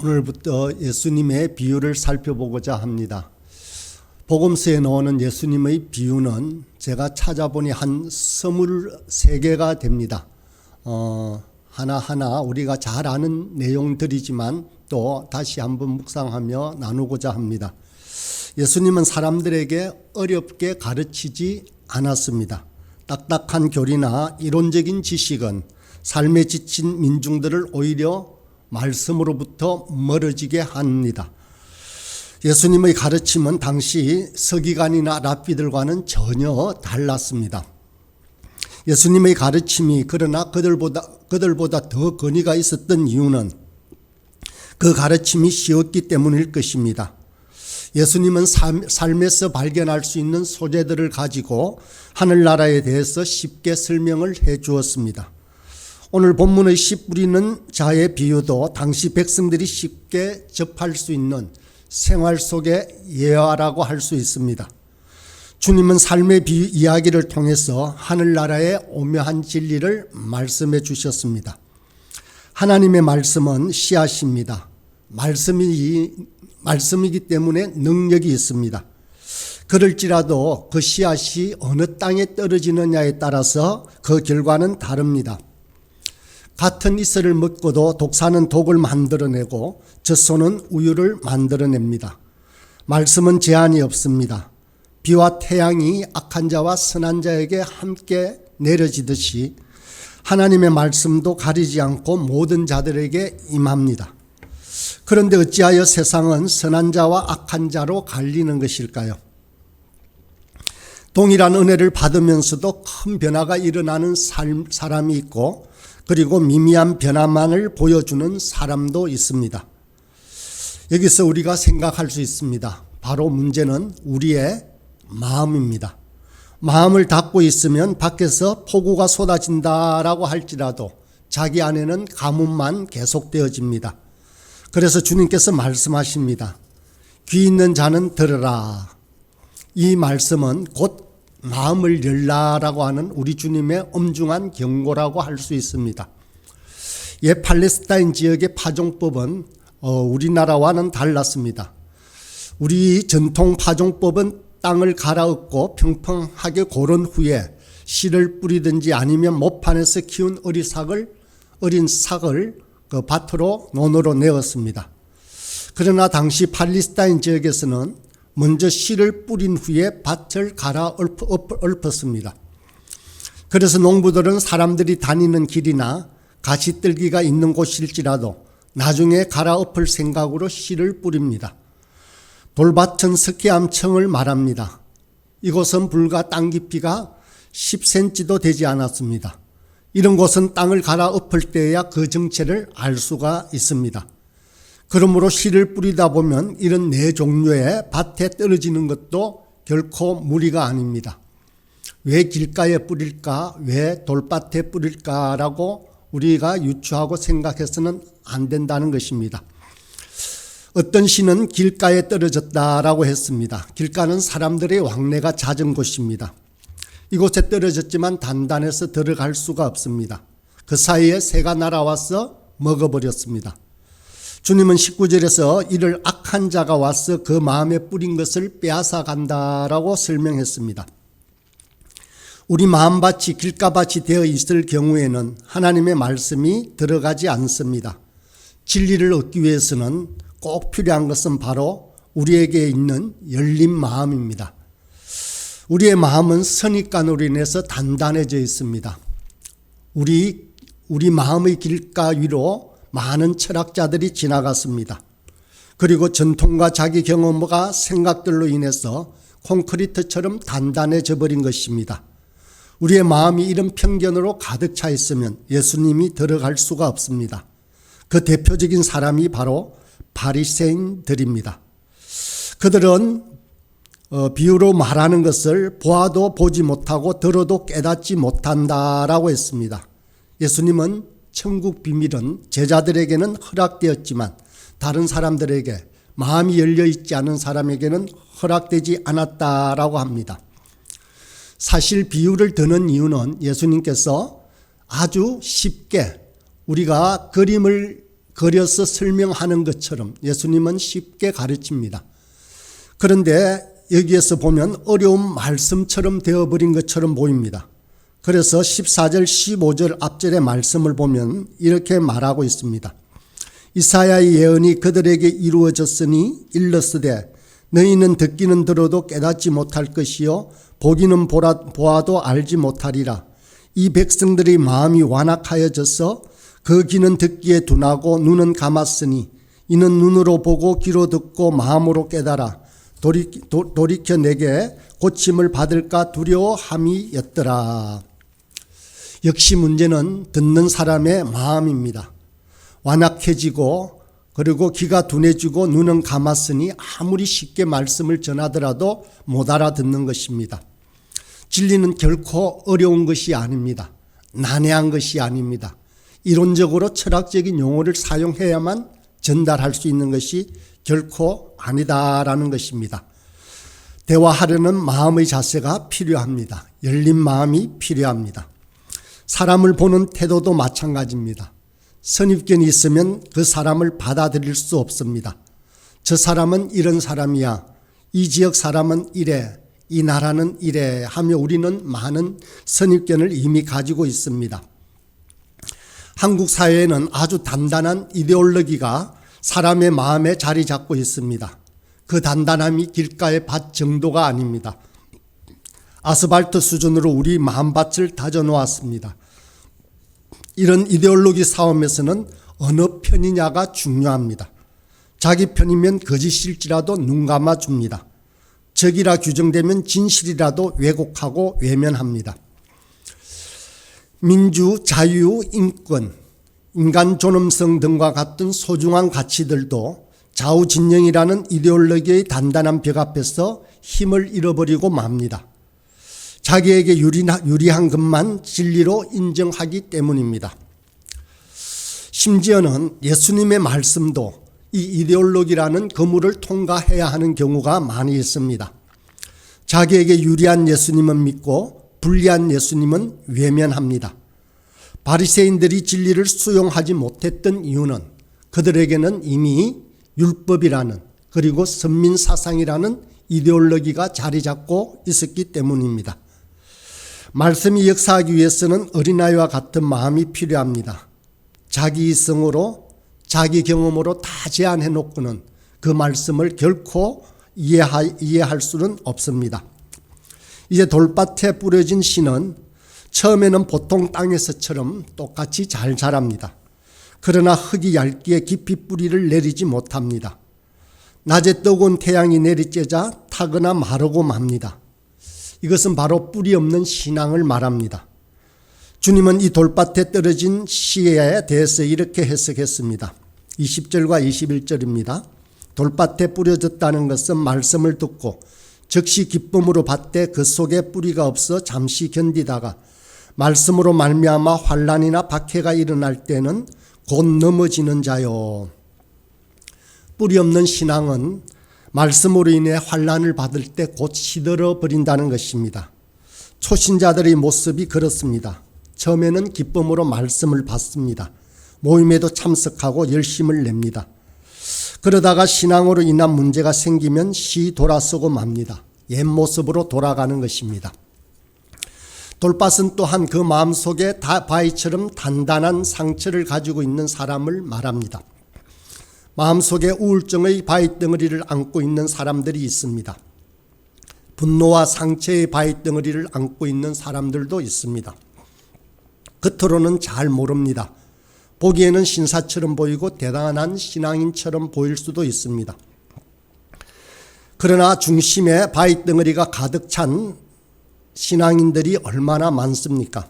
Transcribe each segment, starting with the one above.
오늘부터 예수님의 비유를 살펴보고자 합니다. 복음서에 나오는 예수님의 비유는 제가 찾아보니 한 23개가 됩니다. 하나하나 우리가 잘 아는 내용들이지만 또 다시 한번 묵상하며 나누고자 합니다. 예수님은 사람들에게 어렵게 가르치지 않았습니다. 딱딱한 교리나 이론적인 지식은 삶에 지친 민중들을 오히려 말씀으로부터 멀어지게 합니다. 예수님의 가르침은 당시 서기관이나 랍비들과는 전혀 달랐습니다. 예수님의 가르침이 그러나 그들보다 더 권위가 있었던 이유는 그 가르침이 쉬웠기 때문일 것입니다. 예수님은 삶에서 발견할 수 있는 소재들을 가지고 하늘나라에 대해서 쉽게 설명을 해 주었습니다. 오늘 본문의 씨 뿌리는 자의 비유도 당시 백성들이 쉽게 접할 수 있는 생활 속의 예화라고 할 수 있습니다. 주님은 삶의 이야기를 통해서 하늘나라의 오묘한 진리를 말씀해 주셨습니다. 하나님의 말씀은 씨앗입니다. 말씀이기 때문에 능력이 있습니다. 그럴지라도 그 씨앗이 어느 땅에 떨어지느냐에 따라서 그 결과는 다릅니다. 같은 이슬을 먹고도 독사는 독을 만들어내고 젖소는 우유를 만들어냅니다. 말씀은 제한이 없습니다. 비와 태양이 악한 자와 선한 자에게 함께 내려지듯이 하나님의 말씀도 가리지 않고 모든 자들에게 임합니다. 그런데 어찌하여 세상은 선한 자와 악한 자로 갈리는 것일까요? 동일한 은혜를 받으면서도 큰 변화가 일어나는 사람이 있고 그리고 미미한 변화만을 보여주는 사람도 있습니다. 여기서 우리가 생각할 수 있습니다. 바로 문제는 우리의 마음입니다. 마음을 닫고 있으면 밖에서 폭우가 쏟아진다라고 할지라도 자기 안에는 가뭄만 계속되어집니다. 그래서 주님께서 말씀하십니다. 귀 있는 자는 들으라. 이 말씀은 곧 마음을 열라라고 하는 우리 주님의 엄중한 경고라고 할 수 있습니다. 옛 팔레스타인 지역의 파종법은 우리나라와는 달랐습니다. 우리 전통 파종법은 땅을 갈아엎고 평평하게 고른 후에 씨를 뿌리든지 아니면 모판에서 키운 어린 삭을 그 밭으로 논으로 내었습니다. 그러나 당시 팔레스타인 지역에서는 먼저 씨를 뿌린 후에 밭을 갈아 엎었습니다. 그래서 농부들은 사람들이 다니는 길이나 가시떨기가 있는 곳일지라도 나중에 갈아 엎을 생각으로 씨를 뿌립니다. 돌밭은 석회암청을 말합니다. 이곳은 불과 땅 깊이가 10cm도 되지 않았습니다. 이런 곳은 땅을 갈아 엎을 때야 그 정체를 알 수가 있습니다. 그러므로 씨를 뿌리다 보면 이런 네 종류의 밭에 떨어지는 것도 결코 무리가 아닙니다. 왜 길가에 뿌릴까? 왜 돌밭에 뿌릴까라고 우리가 유추하고 생각해서는 안 된다는 것입니다. 어떤 시는 길가에 떨어졌다라고 했습니다. 길가는 사람들의 왕래가 잦은 곳입니다. 이곳에 떨어졌지만 단단해서 들어갈 수가 없습니다. 그 사이에 새가 날아와서 먹어버렸습니다. 주님은 19절에서 이를 악한 자가 와서 그 마음에 뿌린 것을 빼앗아 간다라고 설명했습니다. 우리 마음밭이 길가밭이 되어 있을 경우에는 하나님의 말씀이 들어가지 않습니다. 진리를 얻기 위해서는 꼭 필요한 것은 바로 우리에게 있는 열린 마음입니다. 우리의 마음은 선입관으로 인해서 단단해져 있습니다. 우리 마음의 길가 위로 많은 철학자들이 지나갔습니다. 그리고 전통과 자기 경험과 생각들로 인해서 콘크리트처럼 단단해져 버린 것입니다. 우리의 마음이 이런 편견으로 가득 차 있으면 예수님이 들어갈 수가 없습니다. 그 대표적인 사람이 바로 바리새인들입니다. 그들은 비유로 말하는 것을 보아도 보지 못하고 들어도 깨닫지 못한다라고 했습니다. 예수님은 천국 비밀은 제자들에게는 허락되었지만 다른 사람들에게 마음이 열려있지 않은 사람에게는 허락되지 않았다라고 합니다. 사실 비유를 드는 이유는 예수님께서 아주 쉽게 우리가 그림을 그려서 설명하는 것처럼 예수님은 쉽게 가르칩니다. 그런데 여기에서 보면 어려운 말씀처럼 되어버린 것처럼 보입니다. 그래서 14절 15절 앞절의 말씀을 보면 이렇게 말하고 있습니다. 이사야의 예언이 그들에게 이루어졌으니 일렀으되 너희는 듣기는 들어도 깨닫지 못할 것이요 보기는 보아도 알지 못하리라. 이 백성들의 마음이 완악하여져서 그 귀는 듣기에 둔하고 눈은 감았으니 이는 눈으로 보고 귀로 듣고 마음으로 깨달아 돌이켜 내게 고침을 받을까 두려워함이었더라. 역시 문제는 듣는 사람의 마음입니다. 완악해지고 그리고 귀가 둔해지고 눈은 감았으니 아무리 쉽게 말씀을 전하더라도 못 알아듣는 것입니다. 진리는 결코 어려운 것이 아닙니다. 난해한 것이 아닙니다. 이론적으로 철학적인 용어를 사용해야만 전달할 수 있는 것이 결코 아니다라는 것입니다. 대화하려는 마음의 자세가 필요합니다. 열린 마음이 필요합니다. 사람을 보는 태도도 마찬가지입니다. 선입견이 있으면 그 사람을 받아들일 수 없습니다. 저 사람은 이런 사람이야. 이 지역 사람은 이래. 이 나라는 이래 하며 우리는 많은 선입견을 이미 가지고 있습니다. 한국 사회에는 아주 단단한 이데올로기가 사람의 마음에 자리 잡고 있습니다. 그 단단함이 길가의 밭 정도가 아닙니다. 아스팔트 수준으로 우리 마음밭을 다져놓았습니다. 이런 이데올로기 싸움에서는 어느 편이냐가 중요합니다. 자기 편이면 거짓일지라도 눈 감아줍니다. 적이라 규정되면 진실이라도 왜곡하고 외면합니다. 민주, 자유, 인권, 인간 존엄성 등과 같은 소중한 가치들도 좌우진영이라는 이데올로기의 단단한 벽 앞에서 힘을 잃어버리고 맙니다. 자기에게 유리한 것만 진리로 인정하기 때문입니다. 심지어는 예수님의 말씀도 이 이데올로기라는 거물을 통과해야 하는 경우가 많이 있습니다. 자기에게 유리한 예수님은 믿고 불리한 예수님은 외면합니다. 바리새인들이 진리를 수용하지 못했던 이유는 그들에게는 이미 율법이라는 그리고 선민사상이라는 이데올로기가 자리 잡고 있었기 때문입니다. 말씀이 역사하기 위해서는 어린아이와 같은 마음이 필요합니다. 자기 이성으로 자기 경험으로 다 제안해 놓고는 그 말씀을 결코 이해할 수는 없습니다. 이제 돌밭에 뿌려진 씨는 처음에는 보통 땅에서처럼 똑같이 잘 자랍니다. 그러나 흙이 얇기에 깊이 뿌리를 내리지 못합니다. 낮에 뜨거운 태양이 내리쬐자 타거나 마르고 맙니다. 이것은 바로 뿌리 없는 신앙을 말합니다. 주님은 이 돌밭에 떨어진 씨에 대해서 이렇게 해석했습니다. 20절과 21절입니다. 돌밭에 뿌려졌다는 것은 말씀을 듣고 즉시 기쁨으로 받되 그 속에 뿌리가 없어 잠시 견디다가 말씀으로 말미암아 환난이나 박해가 일어날 때는 곧 넘어지는 자요. 뿌리 없는 신앙은 말씀으로 인해 환난을 받을 때 곧 시들어 버린다는 것입니다. 초신자들의 모습이 그렇습니다. 처음에는 기쁨으로 말씀을 받습니다. 모임에도 참석하고 열심을 냅니다. 그러다가 신앙으로 인한 문제가 생기면 돌아서고 맙니다. 옛 모습으로 돌아가는 것입니다. 돌밭은 또한 그 마음속에 바위처럼 단단한 상처를 가지고 있는 사람을 말합니다. 마음속에 우울증의 바위덩어리를 안고 있는 사람들이 있습니다. 분노와 상처의 바위덩어리를 안고 있는 사람들도 있습니다. 겉으로는 잘 모릅니다. 보기에는 신사처럼 보이고 대단한 신앙인처럼 보일 수도 있습니다. 그러나 중심에 바위덩어리가 가득 찬 신앙인들이 얼마나 많습니까?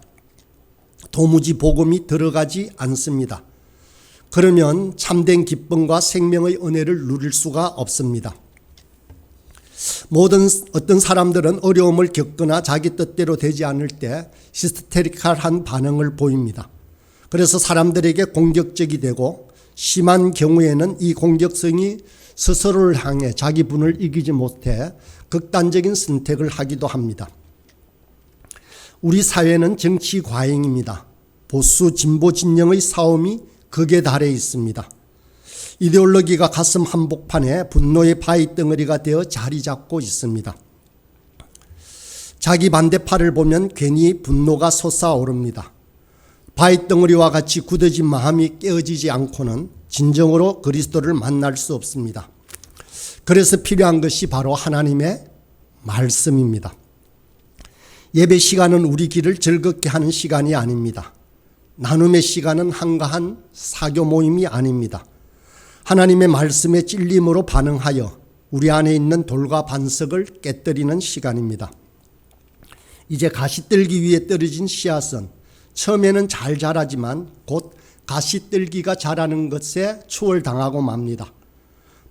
도무지 복음이 들어가지 않습니다. 그러면 참된 기쁨과 생명의 은혜를 누릴 수가 없습니다. 어떤 사람들은 어려움을 겪거나 자기 뜻대로 되지 않을 때 히스테리컬한 반응을 보입니다. 그래서 사람들에게 공격적이 되고 심한 경우에는 이 공격성이 스스로를 향해 자기 분을 이기지 못해 극단적인 선택을 하기도 합니다. 우리 사회는 정치 과잉입니다. 보수 진보 진영의 싸움이 극에 달해 있습니다. 이데올로기가 가슴 한복판에 분노의 바위 덩어리가 되어 자리 잡고 있습니다. 자기 반대팔을 보면 괜히 분노가 솟아오릅니다. 바위 덩어리와 같이 굳어진 마음이 깨어지지 않고는 진정으로 그리스도를 만날 수 없습니다. 그래서 필요한 것이 바로 하나님의 말씀입니다. 예배 시간은 우리 길을 즐겁게 하는 시간이 아닙니다. 나눔의 시간은 한가한 사교 모임이 아닙니다. 하나님의 말씀에 찔림으로 반응하여 우리 안에 있는 돌과 반석을 깨뜨리는 시간입니다. 이제 가시떨기 위에 떨어진 씨앗은 처음에는 잘 자라지만 곧 가시떨기가 자라는 것에 추월당하고 맙니다.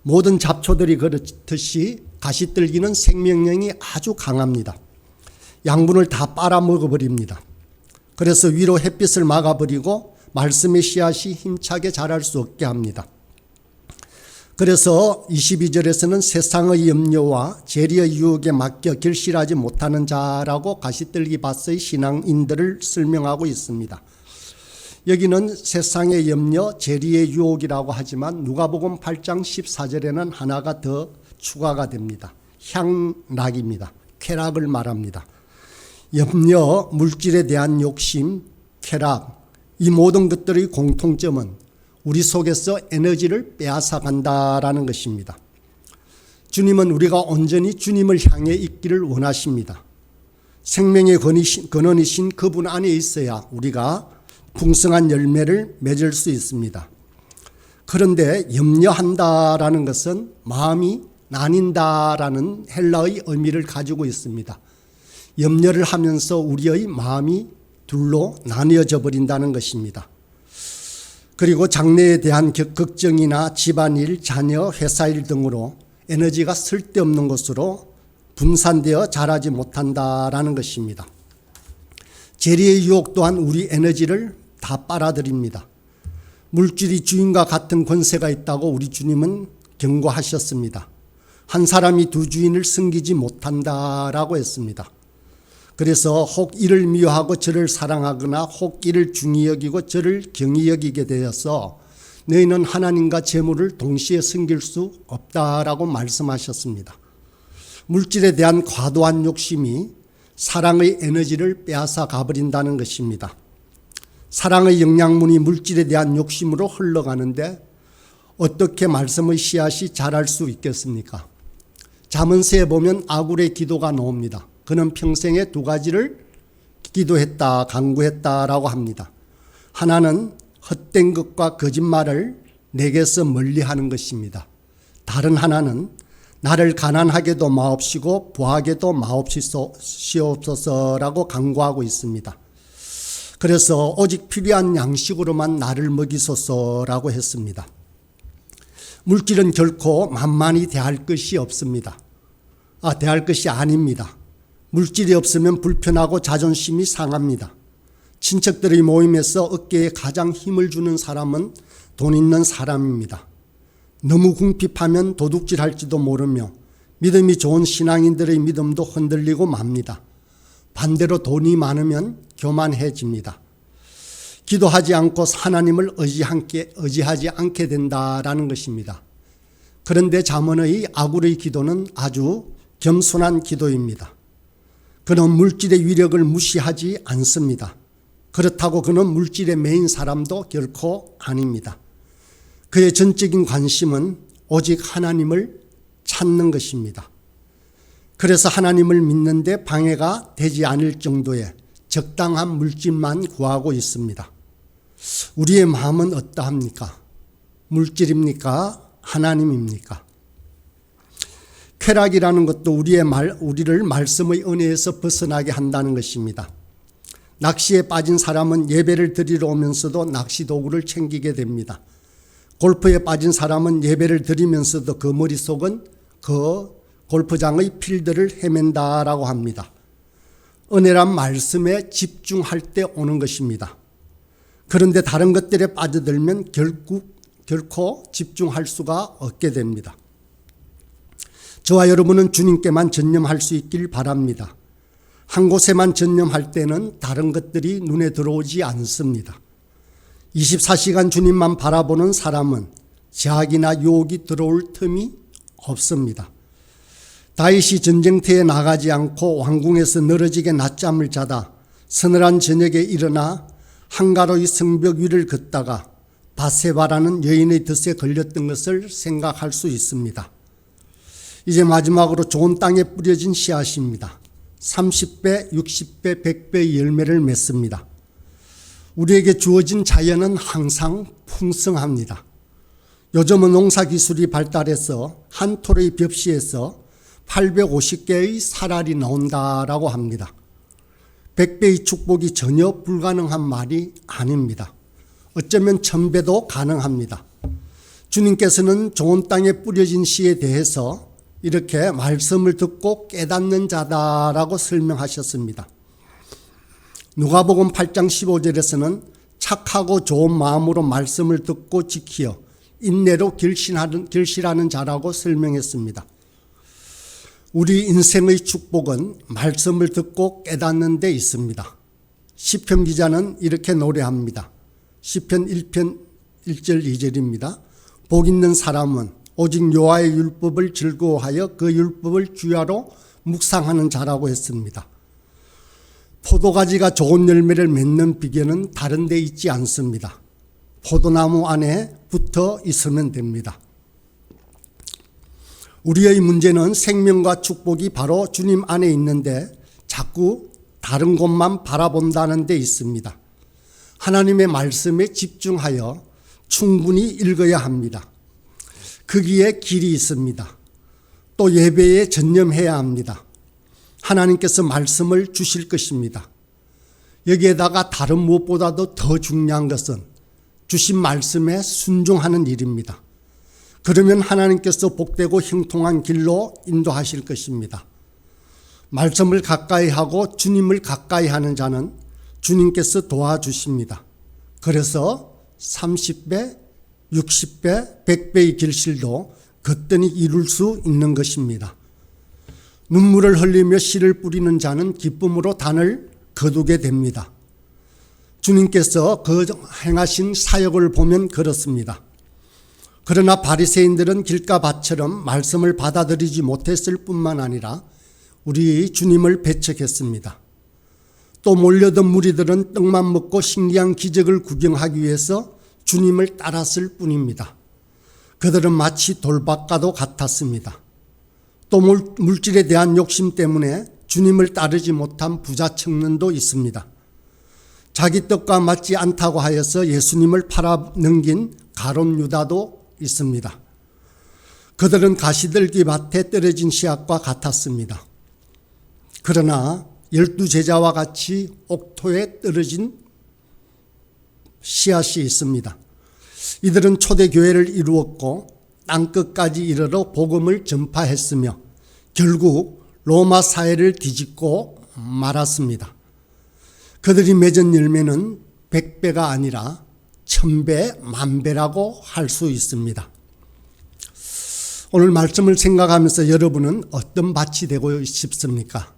모든 잡초들이 그렇듯이 가시떨기는 생명력이 아주 강합니다. 양분을 다 빨아먹어버립니다. 그래서 위로 햇빛을 막아버리고 말씀의 씨앗이 힘차게 자랄 수 없게 합니다. 그래서 22절에서는 세상의 염려와 재리의 유혹에 맡겨 결실하지 못하는 자라고 가시떨기 밭의 신앙인들을 설명하고 있습니다. 여기는 세상의 염려, 재리의 유혹이라고 하지만 누가복음 8장 14절에는 하나가 더 추가가 됩니다. 향락입니다. 쾌락을 말합니다. 염려, 물질에 대한 욕심, 쾌락, 이 모든 것들의 공통점은 우리 속에서 에너지를 빼앗아 간다라는 것입니다. 주님은 우리가 온전히 주님을 향해 있기를 원하십니다. 생명의 근원이신 그분 안에 있어야 우리가 풍성한 열매를 맺을 수 있습니다. 그런데 염려한다라는 것은 마음이 나뉜다라는 헬라의 의미를 가지고 있습니다. 염려를 하면서 우리의 마음이 둘로 나뉘어져 버린다는 것입니다. 그리고 장래에 대한 걱정이나 집안일, 자녀, 회사일 등으로 에너지가 쓸데없는 것으로 분산되어 자라지 못한다라는 것입니다. 재리의 유혹 또한 우리 에너지를 다 빨아들입니다. 물질이 주인과 같은 권세가 있다고 우리 주님은 경고하셨습니다. 한 사람이 두 주인을 섬기지 못한다라고 했습니다. 그래서 혹 이를 미워하고 저를 사랑하거나 혹 이를 중히 여기고 저를 경히 여기게 되어서 너희는 하나님과 재물을 동시에 섬길 수 없다라고 말씀하셨습니다. 물질에 대한 과도한 욕심이 사랑의 에너지를 빼앗아 가버린다는 것입니다. 사랑의 영양분이 물질에 대한 욕심으로 흘러가는데 어떻게 말씀의 씨앗이 자랄 수 있겠습니까? 잠언서에 보면 아굴의 기도가 나옵니다. 그는 평생에 두 가지를 기도했다, 간구했다라고 합니다. 하나는 헛된 것과 거짓말을 내게서 멀리하는 것입니다. 다른 하나는 나를 가난하게도 마옵시고 부하게도 마옵시옵소서라고 간구하고 있습니다. 그래서 오직 필요한 양식으로만 나를 먹이소서라고 했습니다. 물질은 결코 만만히 대할 것이 없습니다. 대할 것이 아닙니다. 물질이 없으면 불편하고 자존심이 상합니다. 친척들의 모임에서 어깨에 가장 힘을 주는 사람은 돈 있는 사람입니다. 너무 궁핍하면 도둑질할지도 모르며 믿음이 좋은 신앙인들의 믿음도 흔들리고 맙니다. 반대로 돈이 많으면 교만해집니다. 기도하지 않고 하나님을 의지하지 않게 된다라는 것입니다. 그런데 잠언의 아굴의 기도는 아주 겸손한 기도입니다. 그는 물질의 위력을 무시하지 않습니다. 그렇다고 그는 물질에 매인 사람도 결코 아닙니다. 그의 전적인 관심은 오직 하나님을 찾는 것입니다. 그래서 하나님을 믿는데 방해가 되지 않을 정도의 적당한 물질만 구하고 있습니다. 우리의 마음은 어떠합니까? 물질입니까? 하나님입니까? 쾌락이라는 것도 우리를 말씀의 은혜에서 벗어나게 한다는 것입니다. 낚시에 빠진 사람은 예배를 드리러 오면서도 낚시 도구를 챙기게 됩니다. 골프에 빠진 사람은 예배를 드리면서도 그 머릿속은 그 골프장의 필드를 헤맨다라고 합니다. 은혜란 말씀에 집중할 때 오는 것입니다. 그런데 다른 것들에 빠져들면 결코 집중할 수가 없게 됩니다. 저와 여러분은 주님께만 전념할 수 있길 바랍니다. 한 곳에만 전념할 때는 다른 것들이 눈에 들어오지 않습니다. 24시간 주님만 바라보는 사람은 제약이나 유혹이 들어올 틈이 없습니다. 다윗이 전쟁터에 나가지 않고 왕궁에서 늘어지게 낮잠을 자다 서늘한 저녁에 일어나 한가로이 성벽 위를 걷다가 바세바라는 여인의 덫에 걸렸던 것을 생각할 수 있습니다. 이제 마지막으로 좋은 땅에 뿌려진 씨앗입니다. 30배, 60배, 100배의 열매를 맺습니다. 우리에게 주어진 자연은 항상 풍성합니다. 요즘은 농사기술이 발달해서 한 토의 벽시에서 850개의 살알이 나온다라고 합니다. 100배의 축복이 전혀 불가능한 말이 아닙니다. 어쩌면 1000배도 가능합니다. 주님께서는 좋은 땅에 뿌려진 씨에 대해서 이렇게 말씀을 듣고 깨닫는 자다라고 설명하셨습니다. 누가복음 8장 15절에서는 착하고 좋은 마음으로 말씀을 듣고 지키어 인내로 결실하는 자라고 설명했습니다. 우리 인생의 축복은 말씀을 듣고 깨닫는 데 있습니다. 시편 기자는 이렇게 노래합니다. 시편 1편 1절 2절입니다. 복 있는 사람은 오직 여호와의 율법을 즐거워하여 그 율법을 주야로 묵상하는 자라고 했습니다. 포도가지가 좋은 열매를 맺는 비결은 다른 데 있지 않습니다. 포도나무 안에 붙어 있으면 됩니다. 우리의 문제는 생명과 축복이 바로 주님 안에 있는데 자꾸 다른 곳만 바라본다는 데 있습니다. 하나님의 말씀에 집중하여 충분히 읽어야 합니다. 거기에 길이 있습니다. 또 예배에 전념해야 합니다. 하나님께서 말씀을 주실 것입니다. 여기에다가 다른 무엇보다도 더 중요한 것은 주신 말씀에 순종하는 일입니다. 그러면 하나님께서 복되고 형통한 길로 인도하실 것입니다. 말씀을 가까이 하고 주님을 가까이 하는 자는 주님께서 도와주십니다. 그래서 30배, 60배, 100배의 결실도 거뜬히 이룰 수 있는 것입니다. 눈물을 흘리며 씨를 뿌리는 자는 기쁨으로 단을 거두게 됩니다. 주님께서 그 행하신 사역을 보면 그렇습니다. 그러나 바리새인들은 길가밭처럼 말씀을 받아들이지 못했을 뿐만 아니라 우리 주님을 배척했습니다. 또 몰려든 무리들은 떡만 먹고 신기한 기적을 구경하기 위해서 주님을 따랐을 뿐입니다. 그들은 마치 돌박과도 같았습니다. 또 물질에 대한 욕심 때문에 주님을 따르지 못한 부자 청년도 있습니다. 자기 떡과 맞지 않다고 하여서 예수님을 팔아넘긴 가룟 유다도 있습니다. 그들은 가시들기 밭에 떨어진 씨앗과 같았습니다. 그러나 12제자와 같이 옥토에 떨어진 씨앗이 있습니다. 이들은 초대교회를 이루었고 땅끝까지 이르러 복음을 전파했으며 결국 로마 사회를 뒤집고 말았습니다. 그들이 맺은 열매는 100배가 아니라 1000배, 만배라고 할 수 있습니다. 오늘 말씀을 생각하면서 여러분은 어떤 밭이 되고 싶습니까?